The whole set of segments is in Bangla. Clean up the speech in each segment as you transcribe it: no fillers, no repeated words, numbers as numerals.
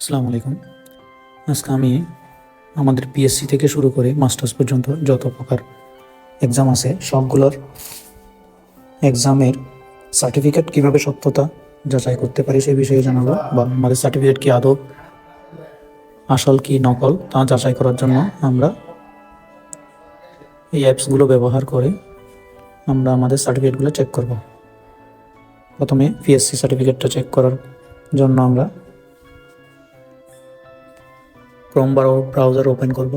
আসসালামু আলাইকুম। আজকে আমি আমাদের পিএসসি থেকে শুরু করে মাস্টার্স পর্যন্ত যত প্রকার এক্সাম আছে সবগুলোর এক্সামের সার্টিফিকেট কীভাবে সত্যতা যাচাই করতে পারি সেই বিষয়ে জানাবো, বা আমাদের সার্টিফিকেট কি আদৌ আসল কি নকল তা যাচাই করার জন্য আমরা এই অ্যাপসগুলো ব্যবহার করে আমরা আমাদের সার্টিফিকেটগুলো চেক করব। প্রথমে পিএসসি সার্টিফিকেটটা চেক করার জন্য আমরা ক্রোম ব্রাউজার ওপেন করব।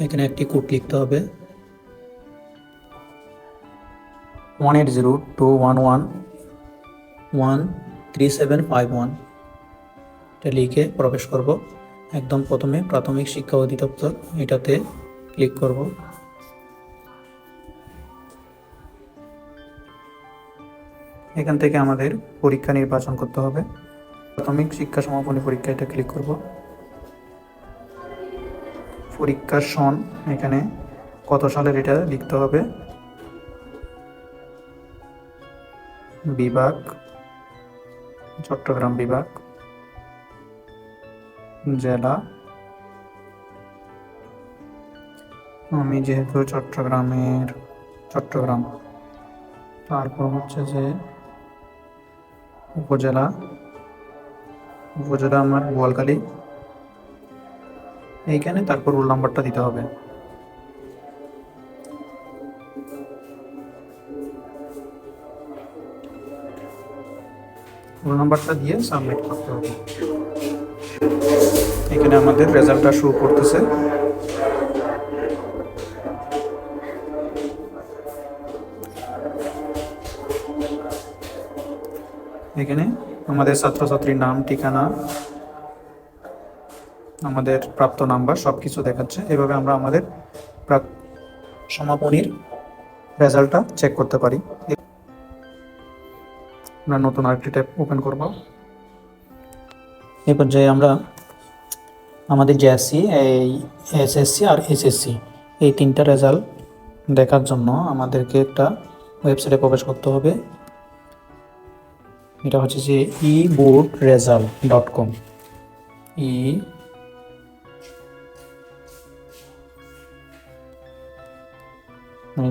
এখানে একটি কোড লিখতে হবে 18021113751। এটা লিখে প্রবেশ করব। একদম প্রথমে প্রাথমিক শিক্ষা অধিদপ্তর এটাতে ক্লিক করব। এখান থেকে আমাদের পরীক্ষা নির্বাচন করতে হবে। প্রাথমিক শিক্ষা সমাপনী পরীক্ষা এটা ক্লিক করব। পরীক্ষার সন এখানে কত সালের এটা লিখতে হবে। বিভাগ চট্টগ্রাম বিভাগ, জেলা আমি যেহেতু চট্টগ্রাম, তারপর হচ্ছে যে উপজেলা আমার বোয়ালখালী, এইখানে তারপর রোল নাম্বারটা দিতে হবে। রোল নাম্বারটা দিয়ে সাবমিট করতে হবে। এখানে আমাদের রেজাল্টটা শো করতেছে। এখানে আমাদের ছাত্রছাত্রীর নাম, ঠিকানা, আমাদের প্রাপ্ত নাম্বার সব কিছু দেখাচ্ছে। এভাবে আমরা আমাদের সমাপনীর রেজাল্টটা চেক করতে পারি। আমরা নতুন আরেকটি ট্যাব ওপেন করব। এই পর্যায়ে আমরা আমাদের জেএসসি, এই এসএসসি আর এইচএসসি এই তিনটা রেজাল্ট দেখার জন্য আমাদেরকে একটা ওয়েবসাইটে প্রবেশ করতে হবে। এটা হচ্ছে যে eboardresult.com।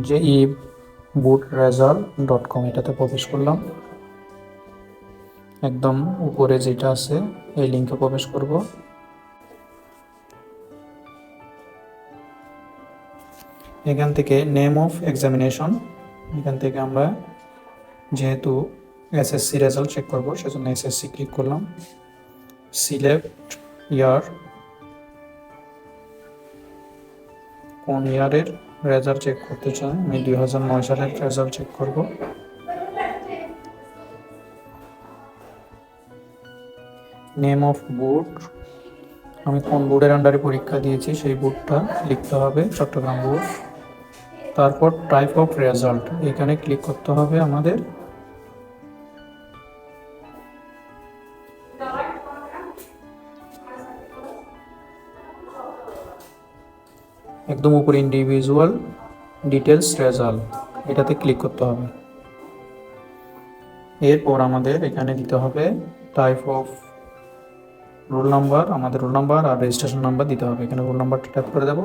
যে eboardresult.com এটাতে প্রবেশ করলাম। একদম উপরে যেটা আছে এই লিঙ্কে প্রবেশ করব। এখান থেকে নেম অফ এক্সামিনেশন, এখান থেকে আমরা যেহেতু এসএসসি রেজাল্ট চেক করব সেজন্য এসএসসি ক্লিক করলাম। সিলেক্ট ইয়ার, কোন ইয়ারের রেজাল্ট চেক করতে চাই, আমি 2009 সালের রেজাল্ট চেক করব। নেম অফ বোর্ড, আমি কোন বোর্ডের আন্ডারে পরীক্ষা দিয়েছি সেই বোর্ডটা লিখতে হবে, চট্টগ্রাম বোর্ড। তারপর টাইপ অফ রেজাল্ট, এখানে ক্লিক করতে হবে আমাদের। একদম উপরে ইন্ডিভিজুয়াল ডিটেলস রেজাল্ট এটাতে ক্লিক করতে হবে। এরপর আমাদের এখানে দিতে হবে টাইপ অফ রোল নাম্বার, আমাদের রোল নাম্বার আর রেজিস্ট্রেশন নাম্বার দিতে হবে। এখানে রোল নাম্বারটা টাইপ করে দেব।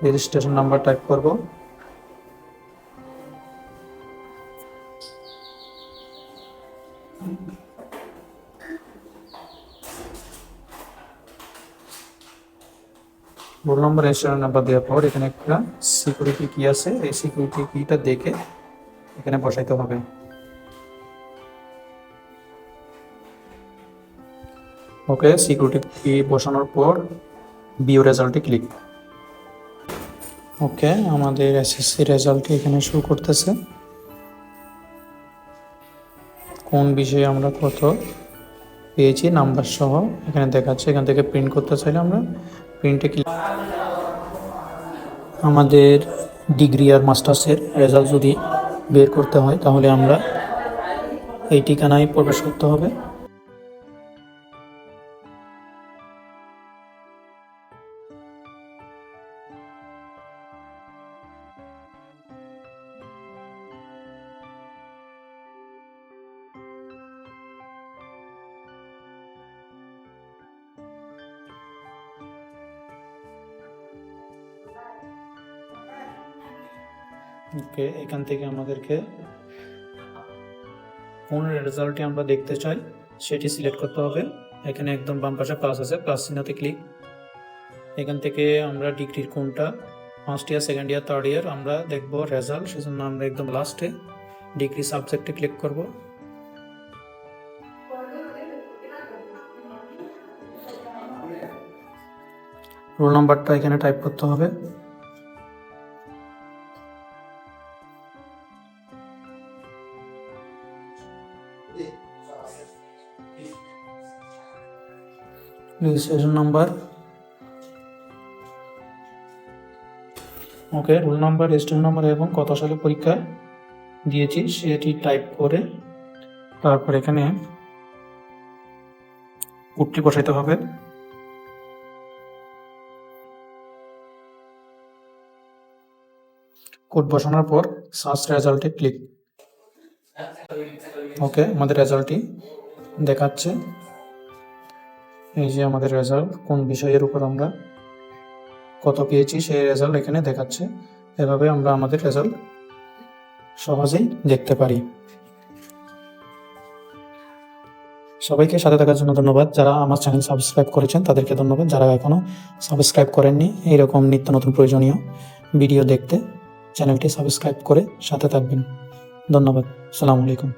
রেজিস্ট্রেশন নাম্বার টাইপ করব। রোল নাম্বার, রেজিস্ট্রেশন নাম্বার দেওয়ার পর এখানে একটা সিকিউরিটি কি আছে, এই সিকিউরিটি কিটা দেখে এখানে বসাইতে হবে। ওকে, সিকিউরিটি কি বসানোর পর ভিউ রেজাল্টে ক্লিক। ওকে, আমাদের এসএসসি রেজাল্ট এখানে শো করতেছে। কোন বিষয়ে আমরা কত পেয়েছি নাম্বার সহ এখানে দেখাচ্ছে। এখান থেকে প্রিন্ট করতে চাইলে আমরা প্রিন্টে ক্লিক। আমাদের ডিগ্রি আর মাস্টার্সের রেজাল্ট যদি বের করতে হয় তাহলে আমরা এই ঠিকানায় প্রবেশ করতে হবে। ওকে, এখান থেকে আমাদেরকে কোন রেজাল্টটি আমরা দেখতে চাই সেটি সিলেক্ট করতে হবে। এখানে একদম বাম পাশে প্লাস আছে, প্লাস চিহ্নতে ক্লিক। এখান থেকে আমরা ডিগ্রির কোনটা, first year, second year, third year আমরা দেখব রেজাল্ট, সেজন্য আমরা একদম লাস্টে ডিগ্রি সাবজেক্টে ক্লিক করব। রোল নাম্বারটা এখানে টাইপ করতে হবে। রেজিস্ট্রেশন নাম্বার, ওকে, রোল নাম্বার, রেজিস্ট্রেশন নাম্বার এবং কত সালে পরীক্ষা দিয়েছি সেটি টাইপ করে তারপর এখানে কোডটি বসাইতে হবে। কোড বসানোর পর সার্চ রেজাল্টে ক্লিক। ওকে, আমাদের রেজাল্টটি দেখাচ্ছে। এই যে আমাদের রেজাল্ট, কোন বিষয়ের উপর আমরা কত পেয়েছি সেই রেজাল্ট এখানে দেখাচ্ছে। এভাবে আমরা আমাদের রেজাল্ট সহজেই দেখতে পারি। সবাইকে সাথে থাকার জন্য ধন্যবাদ। যারা আমার চ্যানেল সাবস্ক্রাইব করেছেন তাদেরকে ধন্যবাদ। যারা এখনও সাবস্ক্রাইব করেননি এইরকম নিত্য নতুন প্রয়োজনীয় ভিডিও দেখতে চ্যানেলটি সাবস্ক্রাইব করে সাথে থাকবেন। ধন্যবাদ। আসসালামু আলাইকুম।